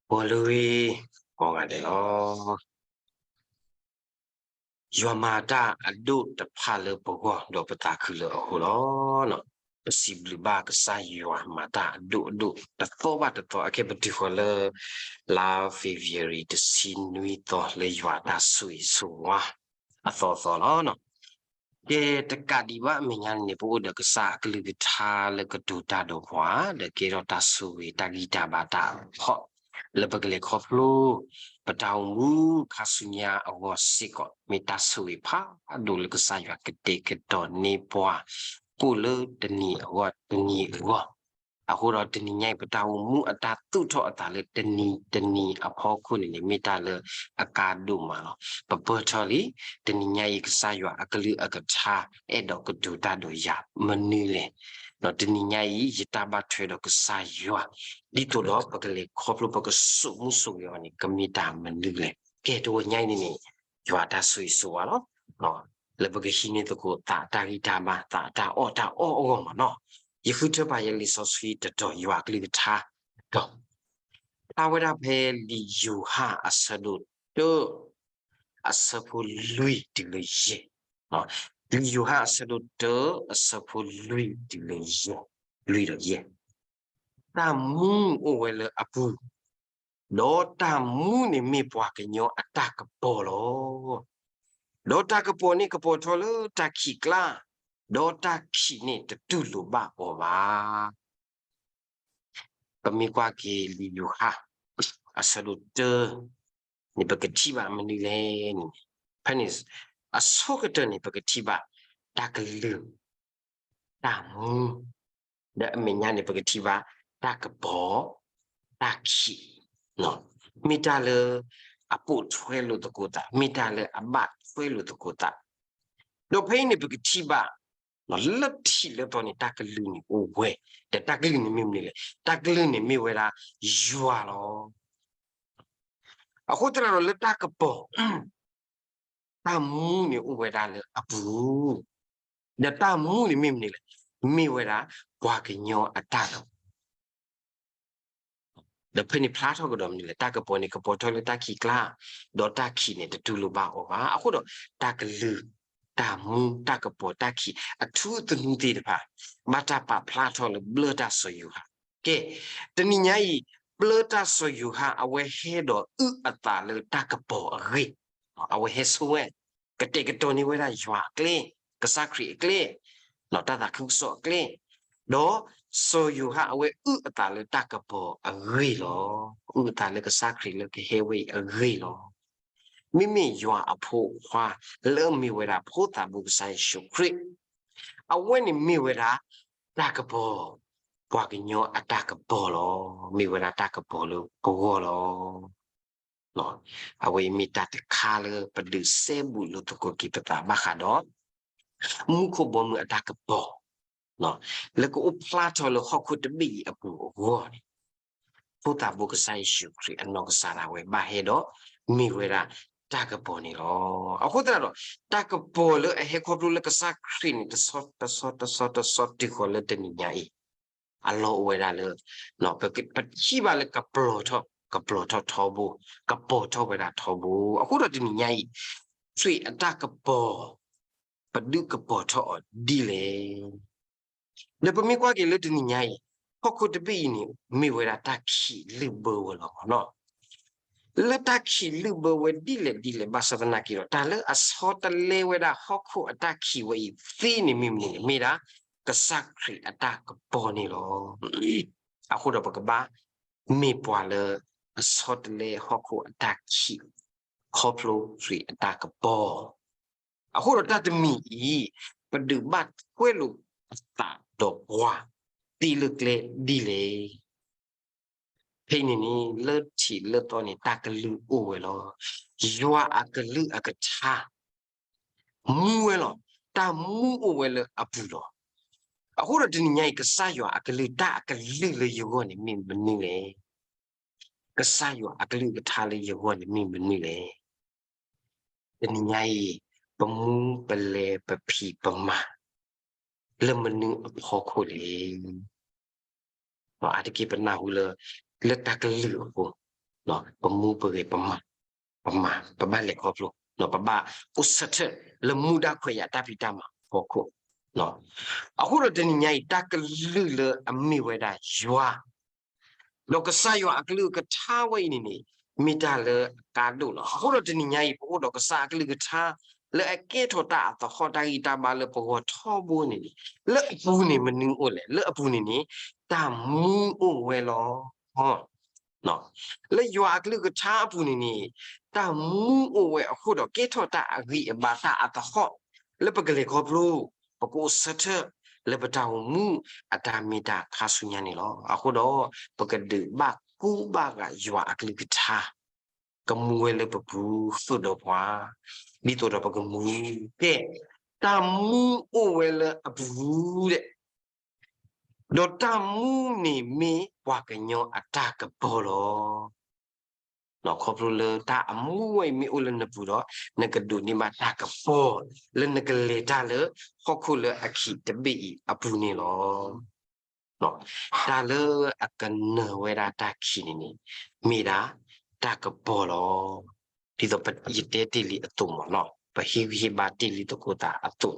我lui我个的哦，要嘛哒啊都的怕了不过，都不打去了哦咯喏，不是不把个啥要嘛哒都的多吧的多，而且不对话了，拉菲维瑞的心里头了要哒水素啊，啊多咯喏。Dia dekat di bawah menyan ni pun dah kesak ke lebih thal ke duta do hua dah kira tasui tagita bata hot lepas kele koplu petau mu kasunya awasik kok mitasui pa adu le kesaya gede kedon ni puah pula deni awat deni wah aku dah deni nyai petau mu ada tu tok ada le deni apa ku ni mita le akadu malo pepetali deni nyai kesaya akeli akata edo keduta do ya menile no deni nyai yita batwe do kesaya di tu lo pakele koplu pak su musu yo ni kemita menile ke do nyai ni yo ada sui su lo no lebih ke sini tu ko tak dari dama tak o no you put up a little sweet to you are clear ta go. Tawada pe li you ha a salute to a sapu lui de le ye. No, li you ha a salute to a sapu lui de le ye. Lui de ye. Ta mu o well apu. Do ta mu ni mi pwa ke nyo attack polo. Do ta ke po ni ke po tolo ta ki kla. Do ta ki ni te tu lu ba o ba. Pemikwa ke liuha asalutte ni pagkatiba manilen panis asokata ni pagkatiba takelu tamu da menya ni pagkatiba takabo taki no mitale apu twelo to kota mitale abat twelo to kota do pain ni pagkatiba no lati le to ni takelu ni owe da takelu ni mimni le takelu ni miwera yua lo aku terlalu letak ke po tamu ni uweda le abu da tamu ni mimni le mi weda kwa kenyo ataka da peni plato ko dom ni le tak po ni ko po to le taki kla do taki ni de tulu ba o ba aku do tak lu tamu tak po taki atu tu ni de pa mata pa plato le blöda so you ha ke teni nyai blöda so you ha awe he do ata le tak po ri awe he suwe ketika to ni weda ywa kle kesakri kle no ta ta khu so kle do so you ha awe ata le tak po ri lo ata le kesakri le ke he we ri lo မိမိရွာအဖို့ခွာလဲမိဝရာဖို့တာဘုဆိုင်ရှုခရစ်အဝဲနေမိဝရာတာကဘောဘွာကညောအတာကဘောလောမိဝရာတာကဘောလို့ဘောလောနော်အဝဲမိတာတခါလေပဒုဆေဘူးလို့တကိုကိပတာဘာခါတော့မူခဘောမအတာကဘောနော်လကောပလာတော်လို့ဟခုတဘီအပူဘောဖို့တာဘုဆိုင်ရှုခရစ်အနောကစားဝဲဘာဟေတော့မိဝရာ tak poni lo aku tera tak polo he koplu le kesakrin tesot di kole teninya I alo wera le no pekiba le kaplo tho thobu kapo tho wera thobu aku ro teninya I sui tak po padu kapo tho di le le pemi kwa ke le teninya I hoko de bi ni mi wera takhi le bo lo no Letaki luba we dile basa tanaki ro tale as hotale we da hoku ataki we fini mimni mira kasakri atak poni lo aku da pakaba mi pwale as hotale hoku ataki koplo free atak po aku ro tat mi I pedebat kwelu ta do wa dileเพลงนี้เลิศฉีเลิศตอนนี้ตากลือโอ้ยหรอยัวอากลืออากชามูเวลอตามูโอ้ยเลยอปุลออะโหรดินใหญ่ก็สายอากลือตาอากลือเลยยัวนี่มีมันนี่เลยก็สายอากลือก็ทาเลยยัวนี่มีมันนี่เลยดินใหญ่ปะมูปะเลปะพีปะมา เริ่มมันนึงพอคุยเนาะอาจจะกี่เป็นหน้าหูเลยเลือดตากระเหลือกูเนาะประมูเปรย์ประมาณเล็กครอบลูกเนาะประบ้าอุสเถละมูดาขยะตาพิตามาพอคุเนาะအခုတော့တနည်းညတကလူလအမိဝဲတာရွာလောကဆာရွာအကလူကထားဝဲနေနေမိတာလေကာဒုနော်အခုတော့တနည်းညပို့တော့ကဆာကလူကထားလေအကေထောတာတော့ခေါ်တာဂီတာမလေပေါ်ထောဘူးနေနေလေအပူနေမနင်းအိုလေလေအပူနေနေတာမူအိုဝဲလောဟောနော်လေရွာကလူကထားအပူနေနေတာမူအိုဝဲအခုတော့ကေထောတာအဂီအဘာတာအတော့ခေါ်လေပကလေခေါ်ဘလို့ပကိုစထလေပတောင်မူအတာမီတာခါဆုညာနေလောအခုတော့ပကဒဘကူဘကရွာအကလိကထားကမူဝဲလေပပူသုတော့ဘွာဒီတော့ပကမူတဲ့တာမူအိုဝဲလေအပူတဲ့ဒေါ်တာမူနေမေဘွာကညောအတာကဘောလောနော်ခေါပလိုလတာအမူဝဲမီအိုလနပူတော့နကဒူနီမတာကပေါ်လနကလေတာလေခေါခုလအခီတပိအပူနေလောနော်တာလေအကနဝဲတာတာခီနေမိတာတာကပေါ်လောဒီတော့ပယတဲတီလီအတုံမနော်ပဟိဝိဘာတီလီတကိုတာအတုံ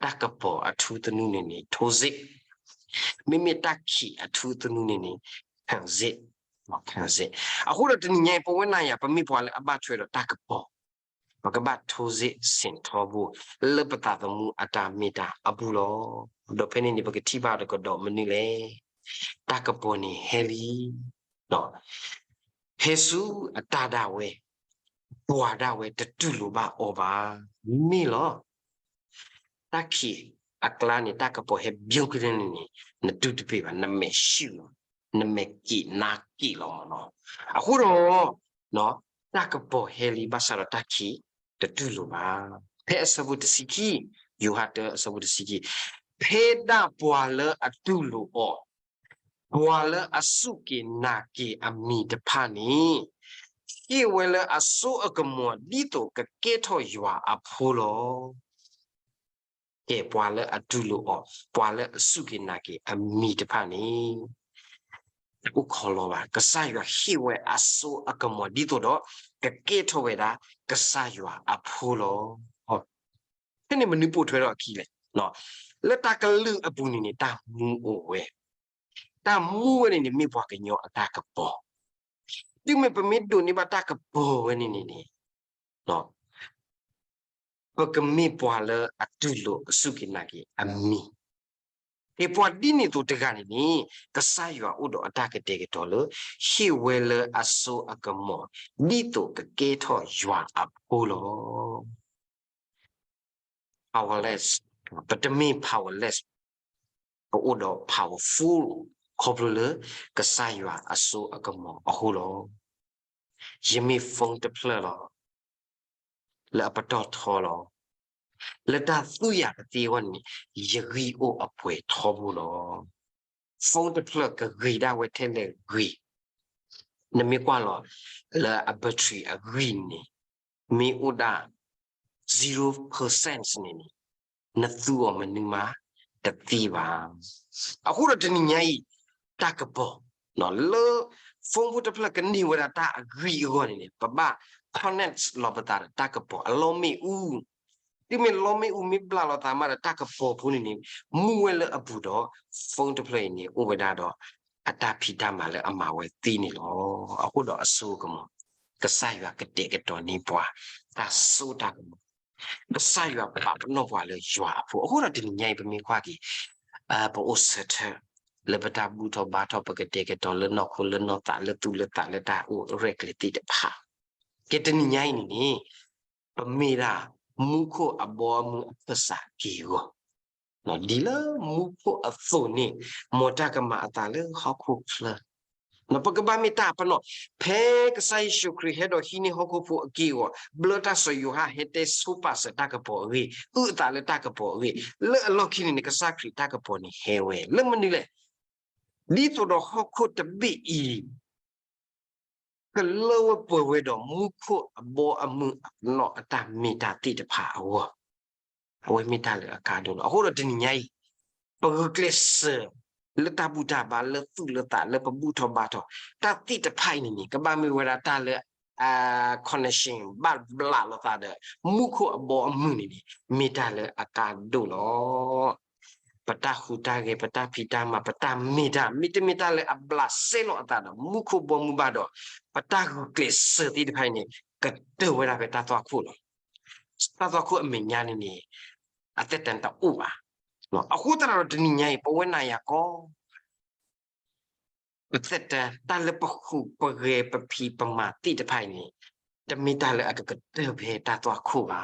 တာကပေါ်အထူးတနုနေထိုးစစ်မိမိတာခီအထူးတနုနေခံစစ်ခံစစ်အခုတော့တနည်းငယ်ပေါ်ဝနာရပမိပွားလေအဘချွေတော့တာကပေါ်ပကဘတ်ထိုးစစ်စင်ထောဘူးလပတာတမှုအတာမီတာအဘူးလောတော့ဖနေနေပကတိပါတော့မနီလေတာကပေါ်နေဟဲလီနော်ဟေဆုအတာဒါဝဲဘွာဒါဝဲတတူလိုပါအောပါမီလောတာခီအကလာနေတာကပေါ်ဟဲဘျုံကရနေနတူတပေပါနမေရှူနမေကီနာကီလောနော်အခုတော့နော်တာကပေါ်ဟဲလီဘာစာတာခီတတူလိုပါဖဲအစဘူးတစီကီယူဟာတအစဘူးတစီကီဖေဒါပွာလအတူလိုအောပွာလအစုကေနာကေအမီတဖာနီဤဝဲလအဆုအကမောဒီတိုကကေထောယွာအဖိုးလောကေပွာလအတူလိုအောပွာလအစုကေနာကေအမီတဖာနီဥခေါ်လောပါကဆာယွာဟိဝဲအဆုအကမောဒီတိုတော့ကကေထောဝဲတာကဆာယွာအဖိုးလောဟုတ်ဒီနေ့မနုပို့ထွဲတော့အခီးလေနော်လက်တကလူအပူနေနေတာမူအိုဝဲတာမူဝဲနေမိဘွားကညောအတာကပေါ်ဒီမေပမစ်ဒိုနေဘတာကပေါ်ဝဲနေနော်ပကမိပွားလအတူလိုအစုကိနာကြီးအမီဒီပွားဒီနေတူတကနေနီကဆာယွာဥဒအတာကတဲ့ကတော့လရှေဝဲလအဆုအကမောဒီတူကကေထောယွာအပိုလော powerless but the me powerless ပို့တော့ powerful ခေါ်လို့လေကစားရအဆိုအကမောအခုလောယမေဖုန်တဖလလောလာပတော်ထောလောလက်တာသူရတဲ့ဝန်ယဂီအိုအပွဲထောဘူးလောဖုန်တဖလကဂီဒါဝဲတဲ့လေဂီနမေကွာလောလာအဘထရီအဂီနီမီဥဒါ0% နေနသူအမနီမာတတိပါအခုတော့တနည်းညတာကပေါ်နော်လေဖုန်းဖို့တဖလကနေဝရတာအဂရီရောနေပပ connect လောပတာတာကပေါ်အလုံးမီဦးဒီမလုံးမီဦးမီဘလာလောတာမတာကပေါ်ဖုန်းနေမူဝဲလအပူတော့ဖုန်းတဖလနေဥဝဒါတော့အတာဖီတာမလဲအမဝဲတီးနေလောအခုတော့အဆိုးကမကဆိုင်ရကတဲ့ကတော့နေပွားတာဆိုတာကမကဆိုင်ရပါပနောပွားလေရွာဖို့အခုတော့ဒီညိုင်ပမင်းခွာကြီးပိုစတဲ့လေပတာဘူးတော့ဘာတော့ပကတဲ့ကတော့လနော်ခုလနော်တာလေတူလေတာလေတာအိုရက်လေတိတဖာကတဲ့ညိုင်နေပမေရာမူခိုအဘောမူပစာကီကိုနော်ဒီလာမူခိုအစိုနေမောတာကမအတာလေဟောက်ခုဖလာနော်ပကဘာမီတာပနောဖဲကဆိုင်ရှုခရီဟဲတော့ဟီနီဟောက်ခုဖို့အကီကိုဘလတာဆိုယူဟာဟက်တဲ့စူပါစတာကပေါ်ရီဥတာလေတာကပေါ်ရီလေလော်ခီနီကစားခရီတာကပေါ်နီဟဲဝဲလေမနီလေဒီတော့ဟောက်ခုတဘီအီကလောပေါ်ဝဲတော့မူခိုအဘောအမှုနော်အတာမီတာတိတဖာအောဝဲမီတာလေအကာတော့အခုတော့ဒီညိုင် ปะเกลเซเลตาบูดาบาเลตุเลตาเลปบูทอบาทอตาติตะไพนี่ก็บามีเวลาตาเลconnection บาบลาลตาเดมุขอบอมือนี่มีตาเลอากาดูลอปะตาหูตาเกปะตาพิตามาปะตามีดามิตาเลอบลาเซโลตาดมุขบอมุบาดอปะตาเกลเซติตะไพนี่ก็เตเวลาเปตาตัวคูลตาตัวคูมีญาณนี่อาเตตันตาอูบาเนาะအခုတရတော့တနည်းညိုင်ပဝဲနိုင်ရကောသက်တတလပခုပရေပပီပမာတိတဖိုင်နေတမီတလည်းအကကတဲ့ဖေတာတော့ခုပါ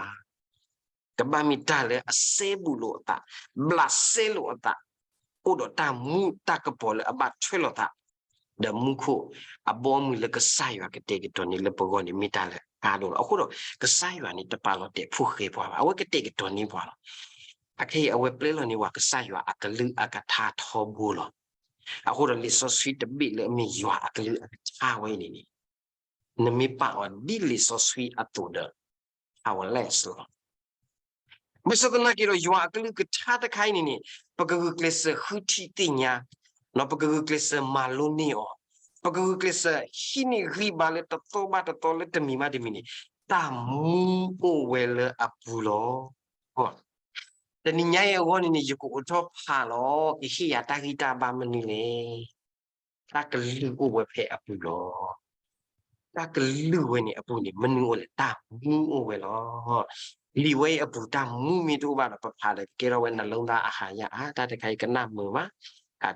ကဘာမီတလည်းအစေဘူးလို့တာဘလဆေလို့တာဥဒတာမူတကပေါ်လည်းအဘချွေလို့တာဒမှုခုအဘောမူလည်းကဆိုင်ရကတဲ့ကတော့နေလပကောနေမီတလည်းကားလို့အခုတော့ကဆိုင်ရနေတပါလို့တဲ့ဖုခေပွားပါအဝကတဲ့ကတော့နေပွားလို့အခါအဝဲပလေလို့နေဝကဆိုင်ရအကလူအကထာထောဘူးလို့အခုတော့လီဆိုဆွီတဘီလေမီယွာအကလူအချာဝဲနေနမီပါဝဒီလီဆိုဆွီအတူဒအဝလက်စလို့မစကနာကီရောယွာအကလူကချာတခိုင်းနေပကကုကလစ်ခူတီတင်ညာနော်ပကကုကလစ်မာလိုနီအောပကကုကလစ်ဟီနီရီဘာလေတတောဘာတတောလေတမီမာဒီမီနီတာမူအိုဝဲလအပူလောဟောแต่นี่ไงวันนี้อยู่กูชอบพาล้อไอ้ขี้ยาตากีตาบามันนี่เลยตากลือกูไปเพะอปุล้อตากลือเว้ยนี่อปุนี่มันงูเลยตามูโอเว้ยล้อลีเว้ยอปุตามูมีตัวบ้านปะพาเลยเกเราเว้นนั่นลงตาอาหารยาตาตะไคร้กันน้ำมือมะ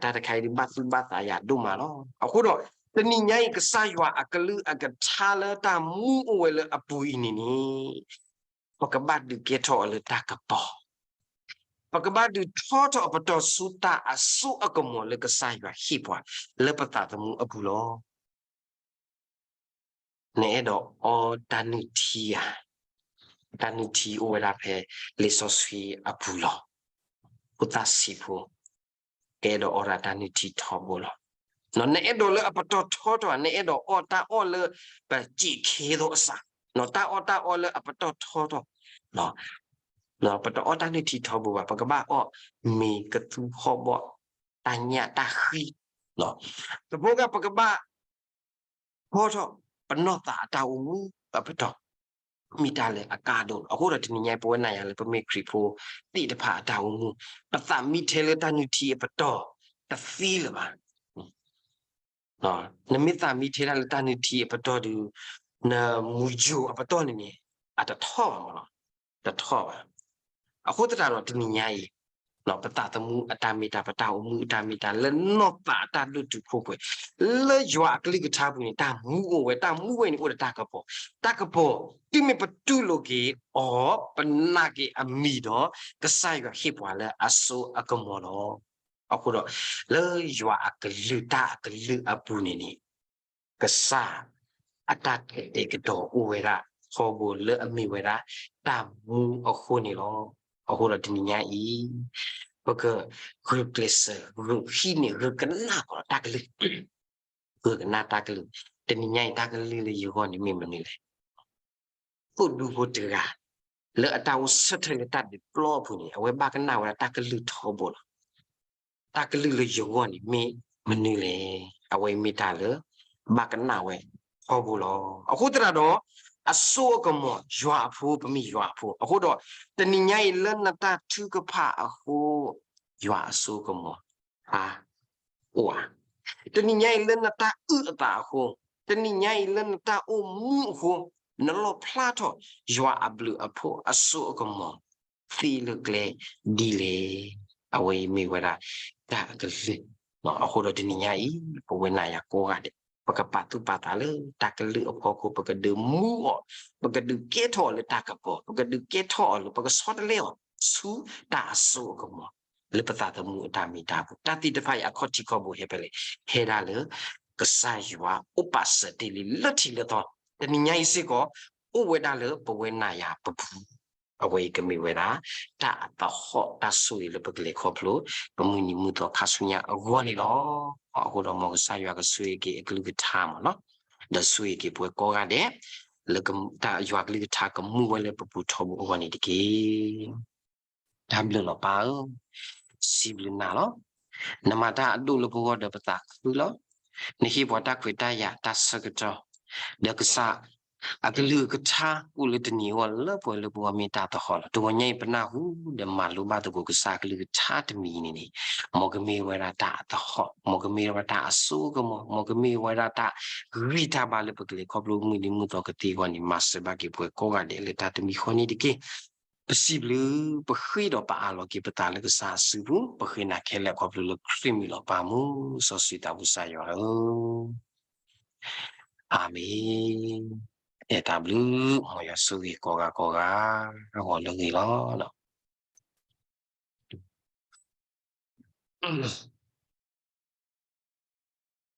ตาตะไคร้ดิบัตตายาดูมาล้อเอาคุณดอกแต่นี่ไงก็สายว่าอักลืออักชาเลตามูโอเว้ยเลยอปุอีนี่ปกบัดดูเกทอเลยตากระป๋อปกบัดดูทอทอปตอสุตาอสุอกมอเลกสายว่าฮิบว่าเลปตาตมูอปุโลเนดอตานิทียตานิทีโอเวลาเพเลโซสฟีอปุโลอุตาสิพูเอดอราตานิทีทอบุโลนเนดอเลอปตอทอทอเนดอตาอเลปจิเคโดสานตาอเลอปตอทอทอเนาะเนาะปตอตานิทีทอบุว่าปกบ้าอ้อมีกระทุขอบตาญะตาขีเนาะแต่พวกปกบ้าพอทอปนอตาตาอุมูปะตอมีตาเลยอากาโดအခုတော့ဒီညိုင်ပွဲနိုင်ရလေပမေခရီဖိုတိတဖာတာဦးမူပသမီထဲလေတနုတီပတော့တဖီလပါနော်နမိသမီထဲလေတနုတီပတော့ဒီနမူဂျူပတော့နေအတထောပါမလားတထောပါအခုတတော်ဒီညိုင်နော်ပတတမှုအတမီတာပတအမှုအတမီတာလနောပါတလူတူဖို့ကွလေရွာကလေးကထားဘူးနေတာမူဝဲတာမူဝဲနေဦးတာကပေါ်တိမပတူလိုကေအောပနာကေအမီတော့ကဆိုင်ကဟိပွာလဲအဆိုအကမောတော့အခုတော့လေရွာကလူတာကလူအပူနေကစားအတတေကတော့ဦးဝဲတာခေါ်ဘူးလေအမီဝဲတာတာမူအခုနေတော့အခုတော့ဒီညအိပကဂရုကလစ်ဂရုဟိနေဂရုကနာကောတာကလေးဂရုကနာတာကလေးတနည်းညိုင်တာကလေးလေယောနေမိမနေလေပုဒူပုတရာလေအတောစထလေတတ်ဒီပလောဖူနေအဝဲဘာကနာဝတာကလေးထောဘောတာကလေးလေယောနေမိမနေလေအဝဲမိတာလေဘာကနာဝဲထောဘောလောအခုတရတော့အစိုးကမောရွာဖို့ပမိရွာဖို့အခုတော့တနည်းညိုင်လနတာသူကဖာအခုရွာအစိုးကမောဟာဝါတနည်းညိုင်လနတာဥတာခုတနည်းညိုင်လနတာအမှုခုနလောဖလာတော့ရွာအဘလူအဖို့အစိုးကမောဖီလကလေဒီလေအဝေးမိဝရာတာကလေးနော်အခုတော့တနည်းညိုင်ပဝနာရကိုကတဲ့ปกปะตุปะตาเลยตากะลืออพอโคปกะดือมูอปกะดือเกทอเลยตากะปอปกะดือเกทอเลยปกะซอดเลอซูตาโซกมอle pata ta mu ta mi ta bu ta ti de fa ya khoti ko bu he pe le he da le ka sa ywa upasati li lati le to de ni nyai sit ko o we da le bo we na ya puအဝေကမီဝဲတာတာတဟောတဆူရလပကလေခေါပလို့ပမူနီမူတော့ခါဆုညာအဝနေတော့အခုတော့မောဆာရွာကဆွေကေအကလူကထားမနော်ဒဆွေကေပွဲကောကတဲ့လကတာရွာကလေးထားကမူဝဲလေပပူထောဘူးအဝနေတကေဒါမလို့တော့ပါစ possible na lo namata adu lo buat dapat tak lo ni buat tak kita ya tak sekejo dia kesa agak ke cha ulit ni wala boleh buat minta tak hal tuanya pernah dan malu batu ku kesa ke cha demi ni mau kami wala tak hal mau kami wala tak asu ke mau kami wala tak rita balik pergi kau belum ni muda ketiga ni masa bagi buat kau ada letak demi kau ni dikit possible pergi do pa alo ki betal ke sa sibu pergi nak kelak kau belum krimi lo pamu so sita busaya amin eta blue moya sui koga koga ngo lengi lo no